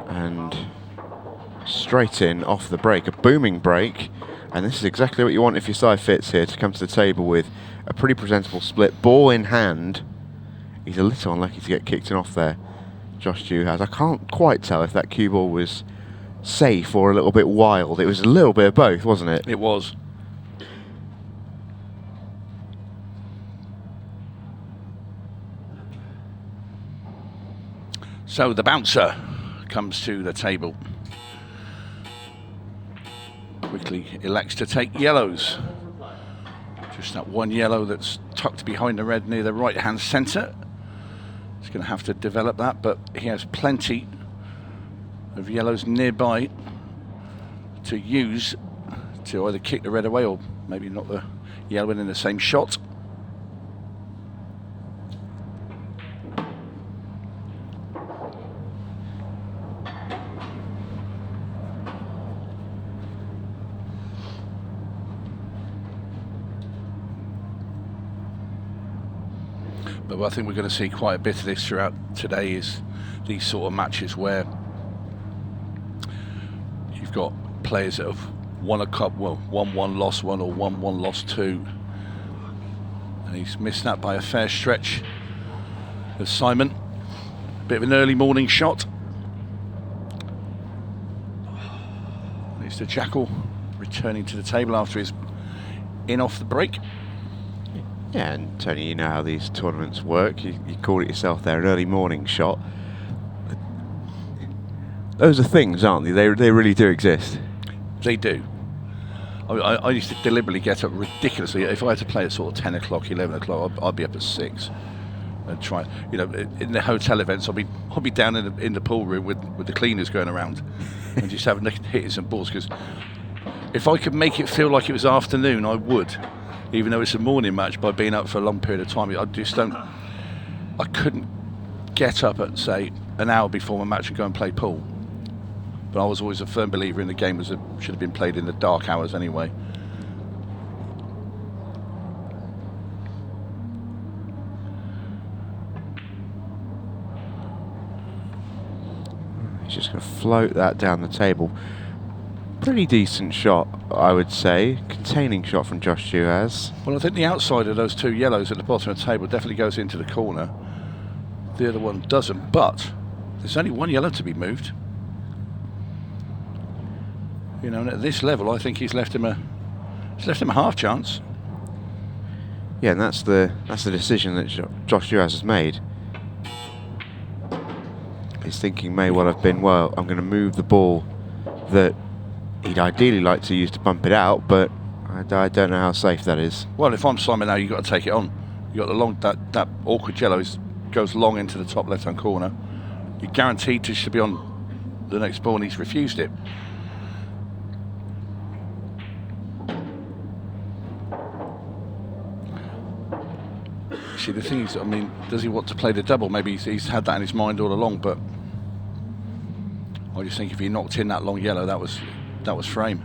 And straight in off the break, a booming break. And this is exactly what you want if you're Cy Fitz here, to come to the table with a pretty presentable split, ball in hand. He's a little unlucky to get kicked in off there, Josh Juhasz. I can't quite tell if that cue ball was safe or a little bit wild. It was a little bit of both, wasn't it? It was. So the bouncer comes to the table. Quickly elects to take yellows. Just that one yellow that's tucked behind the red near the right hand centre. He's going to have to develop that, but he has plenty of yellows nearby to use to either kick the red away or maybe not the yellow in the same shot. But I think we're going to see quite a bit of this throughout today, is these sort of matches where you've got players that have won a cup, well, 1-1, lost 1, or 1-1, lost 2. And he's missed that by a fair stretch. There's Simon, a bit of an early morning shot. It's the Jackal returning to the table after his in off the break. Yeah, and Tony, you know how these tournaments work. You called it yourself there, an early morning shot. Those are things, aren't they? They really do exist. They do. I used to deliberately get up ridiculously. If I had to play at sort of 10 o'clock, 11 o'clock, I'd be up at 6 and try. You know, in the hotel events, I'll be down in the pool room with the cleaners going around and just having hitting some balls. Because if I could make it feel like it was afternoon, I would. Even though it's a morning match, by being up for a long period of time, I couldn't get up at, say, an hour before my match and go and play pool. But I was always a firm believer in the game should have been played in the dark hours anyway. He's just going to float that down the table. Pretty decent shot, I would say. Containing shot from Josh Juhasz. Well, I think the outside of those 2 yellows at the bottom of the table definitely goes into the corner. The other one doesn't, but there's only 1 yellow to be moved. You know, and at this level, I think he's left him a half chance. Yeah, and that's the decision that Josh Juhasz has made. His thinking may well have been, well, I'm going to move the ball that he'd ideally like to use to bump it out, but I don't know how safe that is. Well, if I'm Simon now, you've got to take it on. You've got the long, that awkward yellow goes long into the top left-hand corner. You're guaranteed to be on the next ball, and he's refused it. See, the thing is, I mean, does he want to play the double? Maybe he's had that in his mind all along, but I just think if he knocked in that long yellow, that was frame.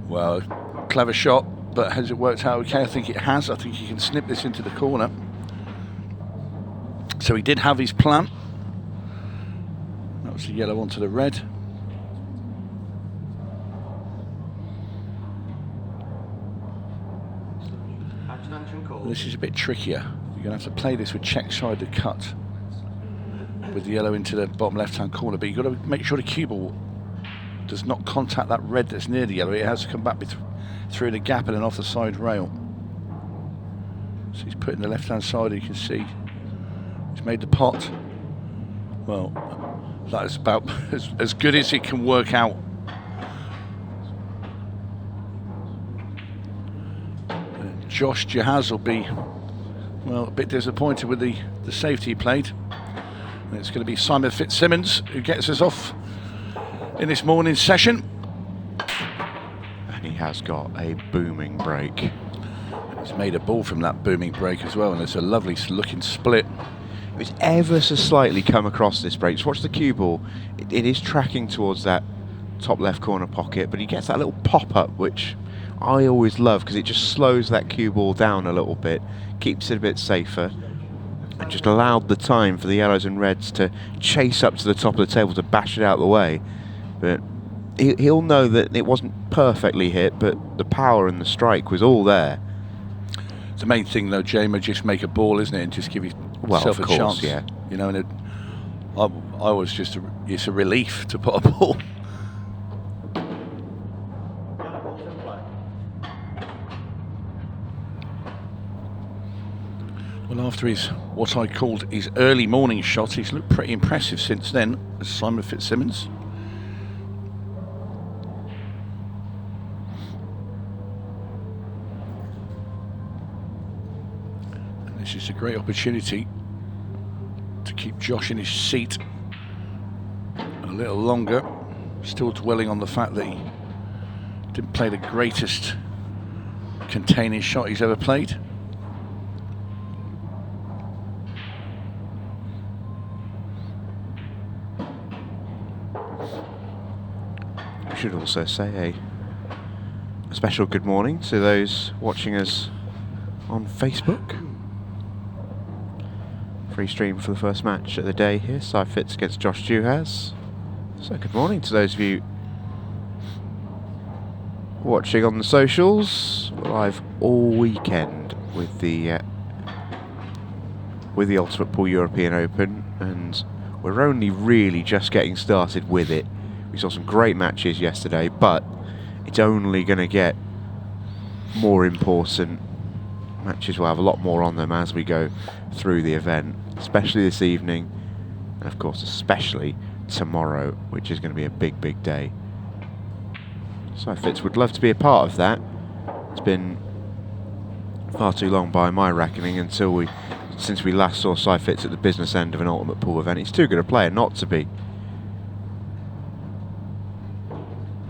Well, clever shot, but has it worked out okay? I think it has. I think he can snip this into the corner. So he did have his plan. That was the yellow onto the red. This is a bit trickier. You're going to have to play this with check-sided cut with the yellow into the bottom left-hand corner, but you've got to make sure the cue ball does not contact that red that's near the yellow. It has to come back through the gap and then off the side rail. So he's putting the left-hand side, you can see. He's made the pot. Well, that is about as good as it can work out. Josh Juhasz will be, well, a bit disappointed with the safety he played. And it's going to be Simon FItzsimmons who gets us off in this morning session. And he has got a booming break. He's made a ball from that booming break as well, and it's a lovely looking split. It's ever so slightly come across this break. Just watch the cue ball. It is tracking towards that top left corner pocket, but he gets that little pop-up, which I always love, because it just slows that cue ball down a little bit, keeps it a bit safer, and just allowed the time for the yellows and reds to chase up to the top of the table to bash it out of the way. But he'll know that it wasn't perfectly hit, but the power and the strike was all there. The main thing, though, Jamer, just make a ball, isn't it, and just give yourself a chance. Yeah. You know, and I was just it's a relief to put a ball. Well, after what I called his early morning shot, he's looked pretty impressive since then, as Simon FItzsimmons. And this is a great opportunity to keep Josh in his seat a little longer, still dwelling on the fact that he didn't play the greatest containing shot he's ever played. I should also say a special good morning to those watching us on Facebook. Free stream for the first match of the day here, FItz against Josh Juhasz. So good morning to those of you watching on the socials. We're live all weekend with the Ultimate Pool European Open, and we're only really just getting started with it. We saw some great matches yesterday, but it's only going to get more important. Matches will have a lot more on them as we go through the event, especially this evening, and of course especially tomorrow, which is going to be a big, big day. So Fitz would love to be a part of that. It's been far too long by my reckoning since we last saw Fitz at the business end of an Ultimate Pool event. He's too good a player not to be.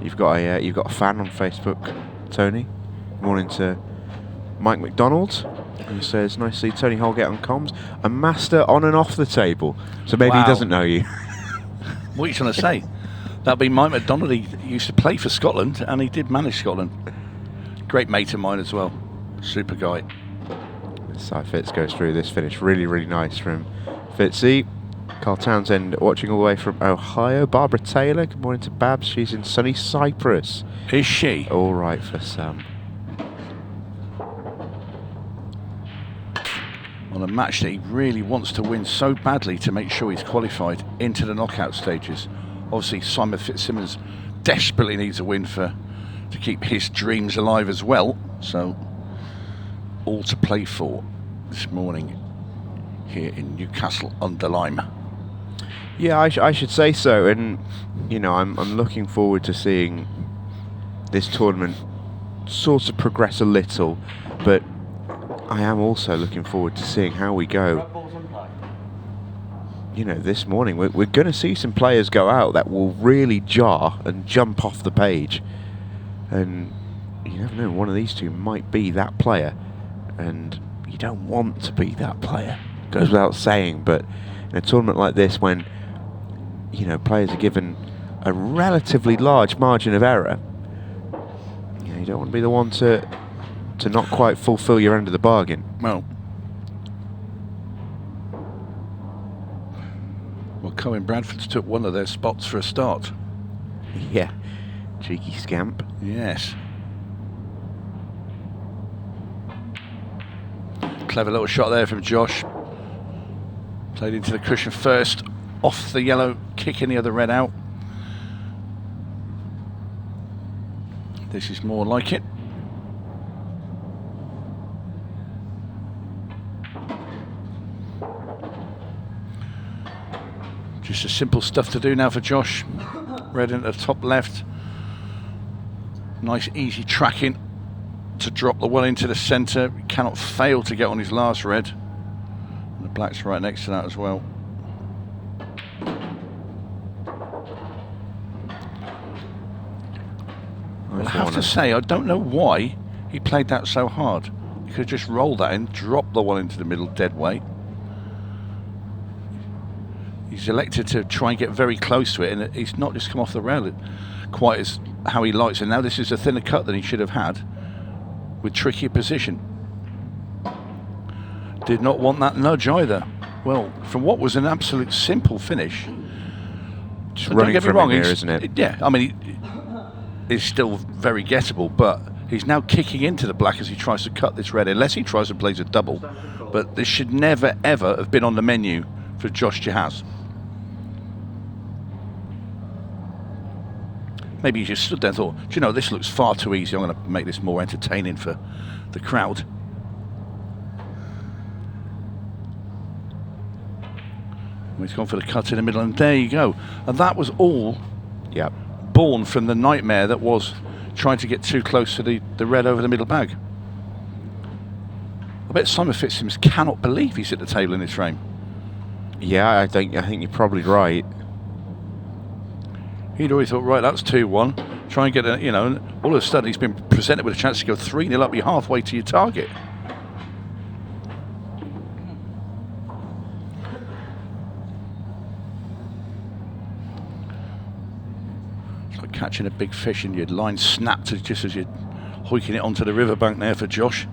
You've got a fan on Facebook, Tony. Good morning to Mike McDonald, who says, nice to see Tony Holgate on comms. A master on and off the table. So maybe he doesn't know you. What are you trying to say? That'd be Mike McDonald. He used to play for Scotland, and he did manage Scotland. Great mate of mine as well. Super guy. Fitz goes through this finish. Really, really nice from Fitzy. Carl Townsend watching all the way from Ohio. Barbara Taylor, good morning to Babs. She's in sunny Cyprus. Is she? All right for some. On a match that he really wants to win so badly to make sure he's qualified into the knockout stages. Obviously, Simon FItzsimmons desperately needs a win to keep his dreams alive as well. So, all to play for this morning here in Newcastle under Lyme. Yeah, I should say so, and you know, I'm looking forward to seeing this tournament sort of progress a little, but I am also looking forward to seeing how we go. You know, this morning we're going to see some players go out that will really jar and jump off the page, and you never know, one of these two might be that player, and you don't want to be that player. Goes without saying, but in a tournament like this, when you know players are given a relatively large margin of error, you know, you don't want to be the one to not quite fulfill your end of the bargain. Well, Cohen Bradford's took one of their spots for a start. Yeah, cheeky scamp. Yes. Clever little shot there from Josh. Played into the cushion first, off the yellow, kicking the other red out. This is more like it. Just a simple stuff to do now for Josh. Red into the top left. Nice easy tracking to drop the one into the centre. Cannot fail to get on his last red. And the black's right next to that as well. Well, I have to say, I don't know why he played that so hard. He could have just rolled that in, dropped the one into the middle dead weight. He's elected to try and get very close to it, and he's not just come off the rail quite as how he likes it. Now this is a thinner cut than he should have had. with trickier position. Did not want that nudge either. Well, from what was an absolute simple finish. Just running from him here, isn't it? Yeah, I mean, it's still very gettable, but he's now kicking into the black as he tries to cut this red, unless he tries to play a double. But this should never, ever have been on the menu for Josh Juhasz. Maybe he just stood there and thought, do you know, this looks far too easy. I'm going to make this more entertaining for the crowd. He's gone for the cut in the middle, and there you go. And that was all born from the nightmare that was trying to get too close to the red over the middle bag. I bet Simon FItzsimmons cannot believe he's at the table in this frame. Yeah, I think you're probably right. He'd always thought, right, that's 2-1. Try and get a, you know, and all of a sudden he's been presented with a chance to go 3-0 up. You're halfway to your target. It's like catching a big fish and your line snapped just as you're hoiking it onto the riverbank there for Josh.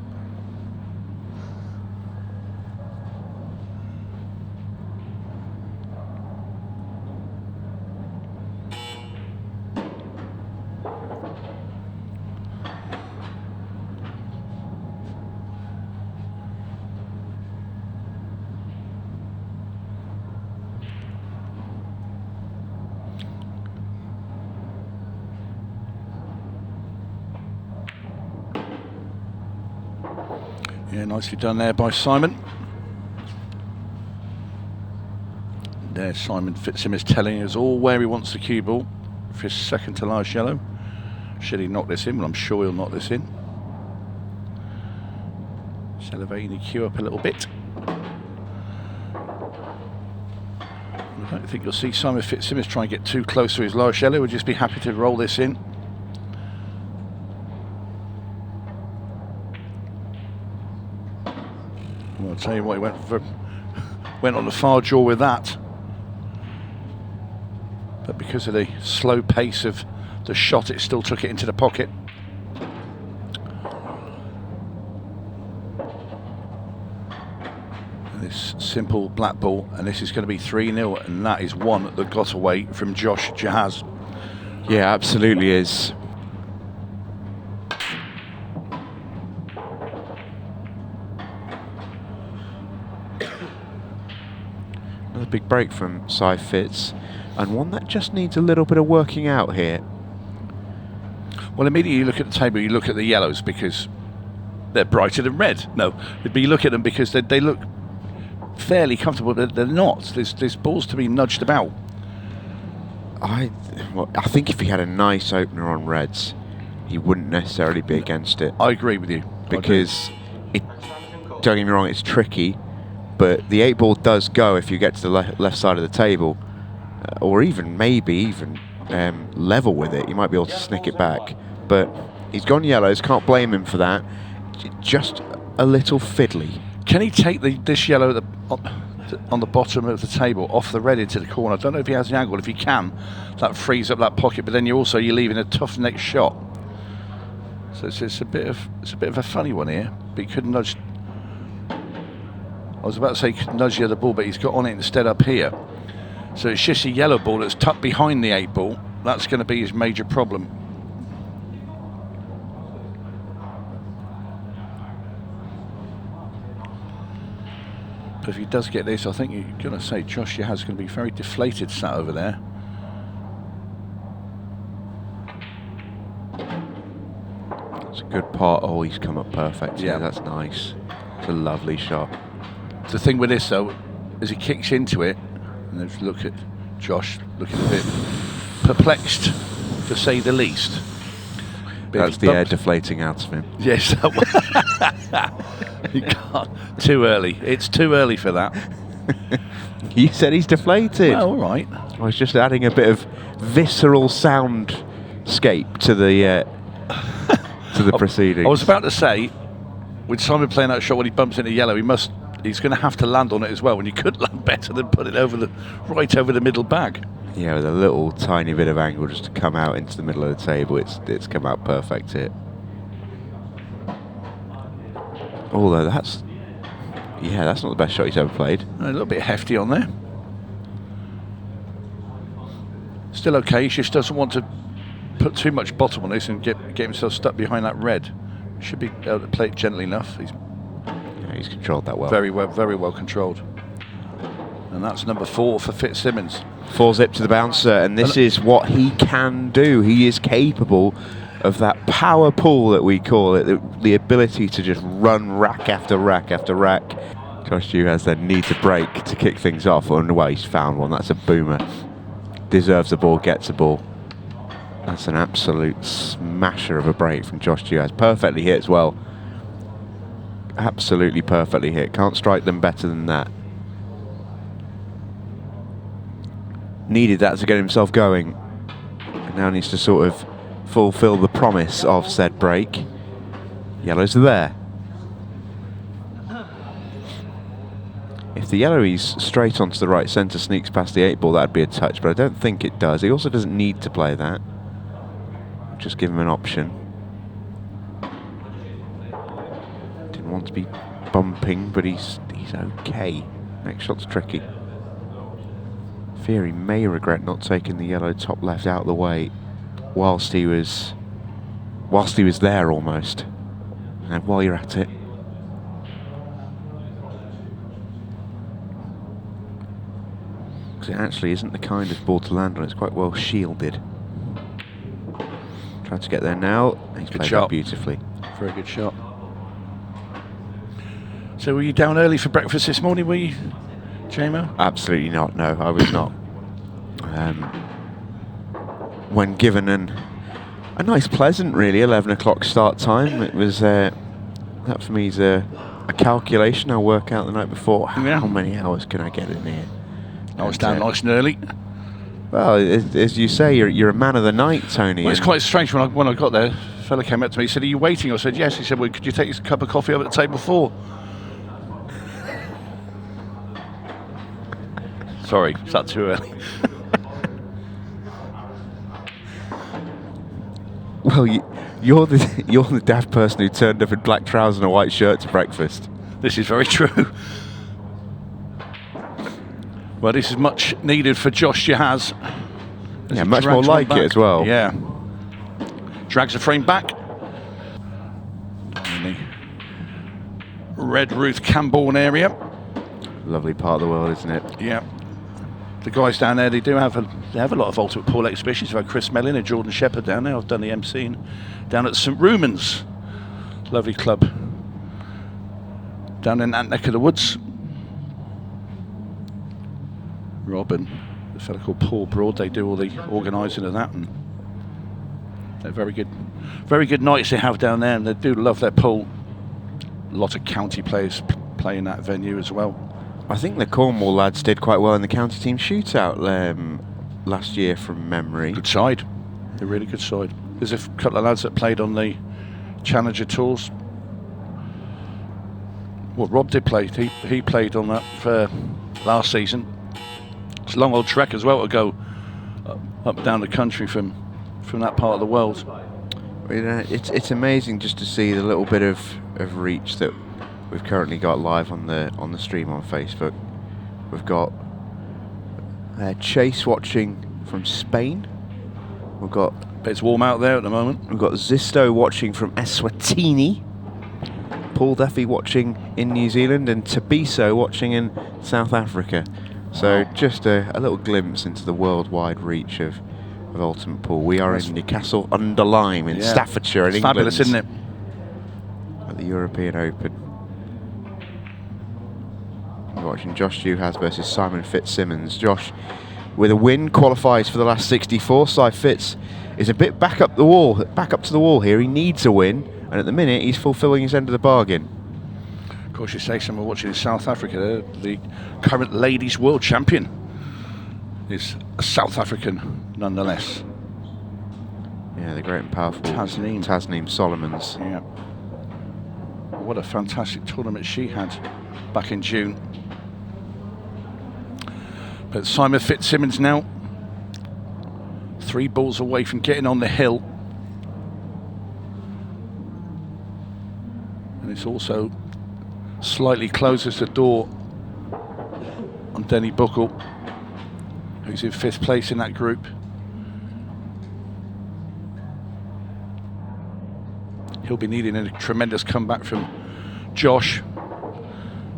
Yeah, nicely done there by Simon. There's Simon FItzsimmons telling us all where he wants the cue ball for his second to last yellow. Should he knock this in? Well, I'm sure he'll knock this in. Just elevating the cue up a little bit. I don't think you'll see Simon FItzsimmons try and get too close to his last yellow. We'll just be happy to roll this in. Well, I'll tell you what, he went on the far jaw with that. But because of the slow pace of the shot, it still took it into the pocket. And this simple black ball, and this is going to be 3-0, and that is one that got away from Josh Juhasz. Yeah, absolutely is. Another big break from Cy Fitz, and one that just needs a little bit of working out here. Well, immediately you look at the table, you look at the yellows because they're brighter than red. No, but you look at them because they look fairly comfortable, but they're not. There's balls to be nudged about. I think if he had a nice opener on reds, he wouldn't necessarily be against it. I agree with you. Because, don't get me wrong, it's tricky, but the 8 ball does go if you get to the left side of the table, or maybe even level with it. You might be able to snick it back. But he's gone yellows, can't blame him for that. Just a little fiddly. Can he take this yellow on the bottom of the table off the red into the corner? I don't know if he has the angle. If he can, that frees up that pocket, but then you're leaving a tough next shot. So it's a bit of a funny one here. But he could nudge. I was about to say he could nudge the other ball, but he's got on it instead up here. So it's just a yellow ball that's tucked behind the 8 ball. That's going to be his major problem. But if he does get this, I think you're going to say Josh Juhasz is going to be very deflated sat over there. It's a good part. Oh, he's come up perfect. Yeah, that's nice. It's a lovely shot. The thing with this, though, as he kicks into it, and let's look at Josh looking a bit perplexed, to say the least. But that's the air deflating out of him. Yes. You can't. Too early. It's too early for that. You said he's deflated. Well, all right. I was just adding a bit of visceral soundscape to the proceedings. I was about to say, with Simon playing that shot when he bumps into yellow, he's going to have to land on it as well. When you could land better than put it right over the middle bag. Yeah, with a little tiny bit of angle just to come out into the middle of the table, it's come out perfect here. Although that's not the best shot he's ever played. A little bit hefty on there. Still okay. He just doesn't want to put too much bottom on this and get himself stuck behind that red. Should be able to play it gently enough. He's controlled that well. Very well controlled. And that's number 4 for FItzsimmons. 4-zip to the bouncer, and this is what he can do. He is capable of that power pull that we call it, the ability to just run rack after rack after rack. Josh Juhasz then needs a break to kick things off. Well, he's found one. That's a boomer. Deserves the ball, gets the ball. That's an absolute smasher of a break from Josh Juhasz. Perfectly hit as well. Absolutely perfectly hit. Can't strike them better than that. Needed that to get himself going. And now needs to sort of fulfill the promise of said break. Yellows are there. If the yellow he's straight onto the right centre sneaks past the 8 ball, that'd be a touch, but I don't think it does. He also doesn't need to play that. Just give him an option. Didn't want to be bumping, but he's okay. Next shot's tricky. Fear he may regret not taking the yellow top left out of the way whilst he was there almost. And while you're at it, because it actually isn't the kind of ball to land on. It's quite well shielded. Trying to get there now. He's played that beautifully. Very good shot. So were you down early for breakfast this morning, were you, Jamo? Absolutely not, no, I was not. When given a nice pleasant, really, 11 o'clock start time, it was, that for me is a calculation. I'll work out the night before, how many hours can I get in here? I was down nice and early. Well, as you say, you're a man of the night, Tony. Well, it's quite strange when I got there. A fella came up to me. He said, "Are you waiting?" I said, "Yes." He said, "Well, could you take a cup of coffee over at table 4?" Sorry, is that too early? Well, you're the daft person who turned up in black trousers and a white shirt to breakfast. This is very true. Well, this is much needed for Josh Juhasz. Yeah, much more like it as well. Yeah. Drags the frame back. In the Red Ruth Camborne area. Lovely part of the world, isn't it? Yeah. The guys down there, they have a lot of ultimate pool exhibitions. We've had Chris Mellin and Jordan Shepherd down there. I've done the MC down at St Rumans. Lovely club. Down in that neck of the woods. Rob and a fellow called Paul Broad, they do all the organising of that, and they're very good nights they have down there, and they do love their pool. A lot of county players play in that venue as well. I think the Cornwall lads did quite well in the county team shootout last year from memory. Good side, a really good side. There's a couple of lads that played on the Challenger tours. Well, Rob did play. He played on that for last season. It's a long old trek as well to go up and down the country from that part of the world. You know, it's amazing just to see the little bit of reach that we've currently got live on the stream on Facebook. We've got Chase watching from Spain. We've got. But it's warm out there at the moment. We've got Zisto watching from Eswatini. Paul Duffy watching in New Zealand, and Tabiso watching in South Africa. So just a little glimpse into the worldwide reach of Ultimate Pool. We are in Newcastle under Lyme in Staffordshire in England. Fabulous, isn't it? At the European Open. We're watching Josh Juhasz versus Simon FItzsimmons. Josh, with a win, qualifies for the last 64. Si Fitz is a bit back up to the wall here. He needs a win, and at the minute he's fulfilling his end of the bargain. Of course, you say someone watching in South Africa, the current ladies world champion is a South African nonetheless. Yeah, the great and powerful Tasneem Solomons. Yeah. What a fantastic tournament she had back in June. But Simon FItzsimmons now 3 balls away from getting on the hill. And it's also slightly closes the door on Denny Buckle, who's in 5th place in that group. He'll be needing a tremendous comeback from Josh.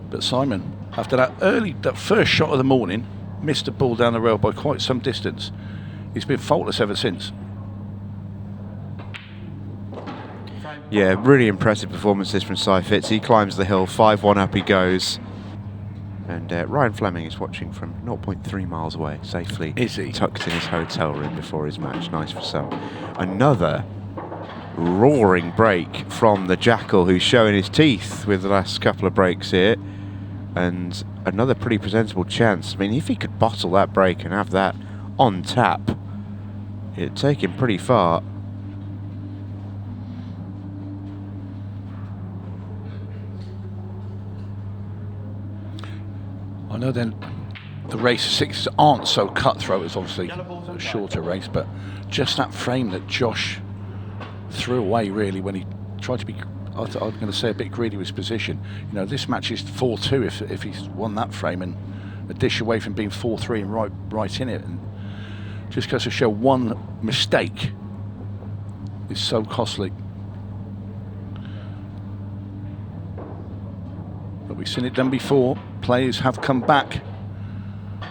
But Simon, after that first shot of the morning, missed the ball down the rail by quite some distance. He's been faultless ever since. Yeah, really impressive performances from Fitz. He climbs the hill, 5-1 up he goes. And Ryan Fleming is watching from 0.3 miles away, safely Is he? tucked in his hotel room before his match. Nice for Sal. Another roaring break from the Jackal, who's showing his teeth with the last couple of breaks here. And another pretty presentable chance. I mean, if he could bottle that break and have that on tap, it'd take him pretty far. I know then the race 6s aren't so cutthroat as obviously a shorter race, but just that frame that Josh threw away really when he tried to be, I was going to say, a bit greedy with his position. You know, this match is 4-2 if he's won that frame, and a dish away from being 4-3 and right in it. And just goes to show one mistake is so costly. But we've seen it done before. Players have come back,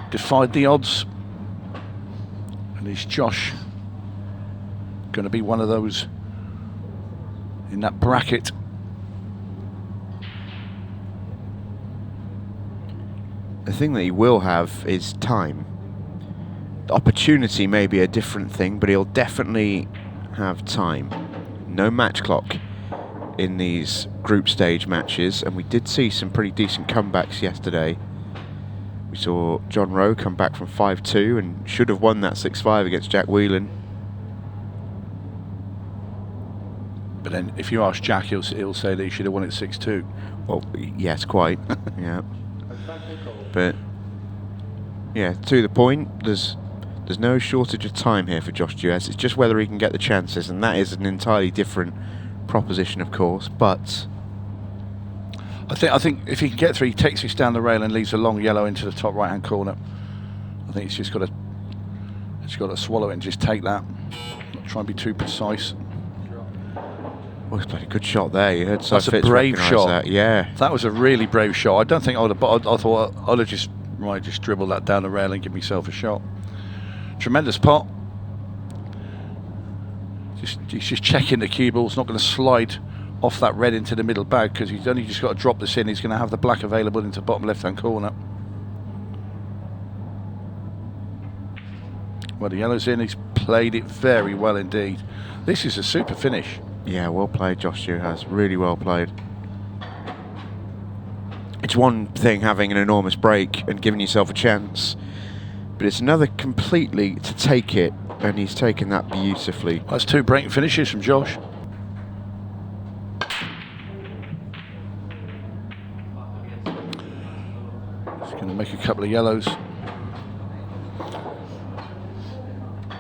defied the odds, and is Josh going to be one of those in that bracket? The thing that he will have is time. The opportunity may be a different thing, but he'll definitely have time. No match clock in these group stage matches, and we did see some pretty decent comebacks yesterday. We saw John Rowe come back from 5-2 and should have won that 6-5 against Jack Whelan. But then if you ask Jack, he'll say that he should have won it 6-2. Well, yes, quite. Yeah. But yeah, to the point, there's no shortage of time here for Josh Juhasz. It's just whether he can get the chances, and that is an entirely different proposition, of course. But I think if he can get through, he takes this down the rail and leaves a long yellow into the top right-hand corner. I think he's just got to swallow it and just take that. Not try and be too precise. Well, he's played a good shot there. You heard That's a Fitz brave recognise shot. that. Yeah. That was a really brave shot. I don't think I would have. I thought I'd have just dribbled that down the rail and give myself a shot. Tremendous pot. He's just checking the cue ball. It's not going to slide off that red into the middle bag because he's only just got to drop this in. He's going to have the black available into the bottom left-hand corner. Well, the yellow's in. He's played it very well indeed. This is a super finish. Yeah, well played, Josh Juhasz. Really well played. It's one thing having an enormous break and giving yourself a chance, but it's another completely to take it, and he's taken that beautifully. That's 2 break finishes from Josh. He's going to make a couple of yellows.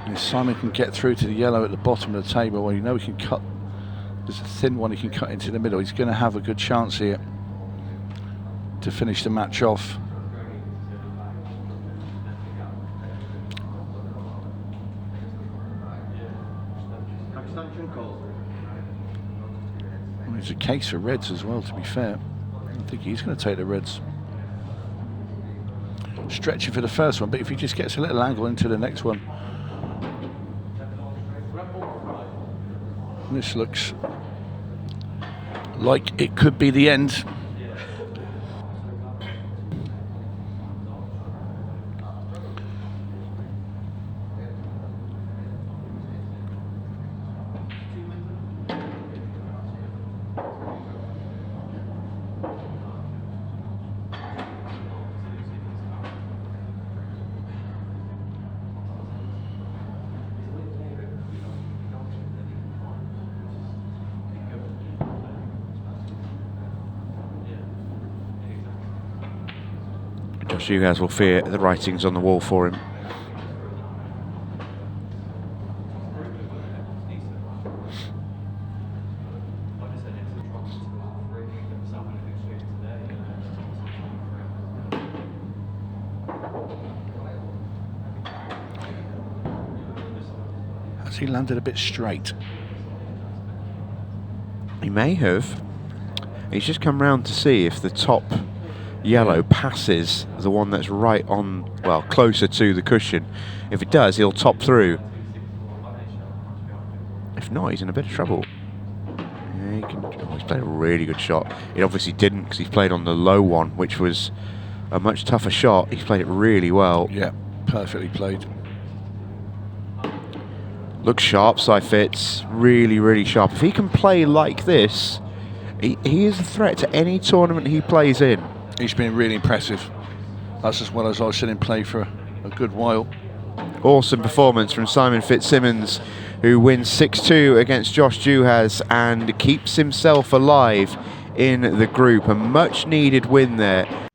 And if Simon can get through to the yellow at the bottom of the table, well, you know he can cut. There's a thin one he can cut into the middle. He's going to have a good chance here to finish the match off. Well, it's a case for reds as well, to be fair. I think he's going to take the reds. Stretching for the first one, but if he just gets a little angle into the next one. This looks like it could be the end. Josh Juhasz will fear the writings on the wall for him. Has he landed a bit straight? He may have. He's just come round to see if the top yellow passes the one that's right on, well, closer to the cushion. If it does, he'll top through. If not, he's in a bit of trouble. Yeah, he's played a really good shot. It obviously didn't because he's played on the low one, which was a much tougher shot. He's played it really well. Yeah, perfectly played. Looks sharp, Fitz. Really, really sharp. If he can play like this, he is a threat to any tournament he plays in. He's been really impressive. That's as well as I've seen him play for a good while. Awesome performance from Simon FItzsimmons, who wins 6-2 against Josh Juhasz and keeps himself alive in the group. A much needed win there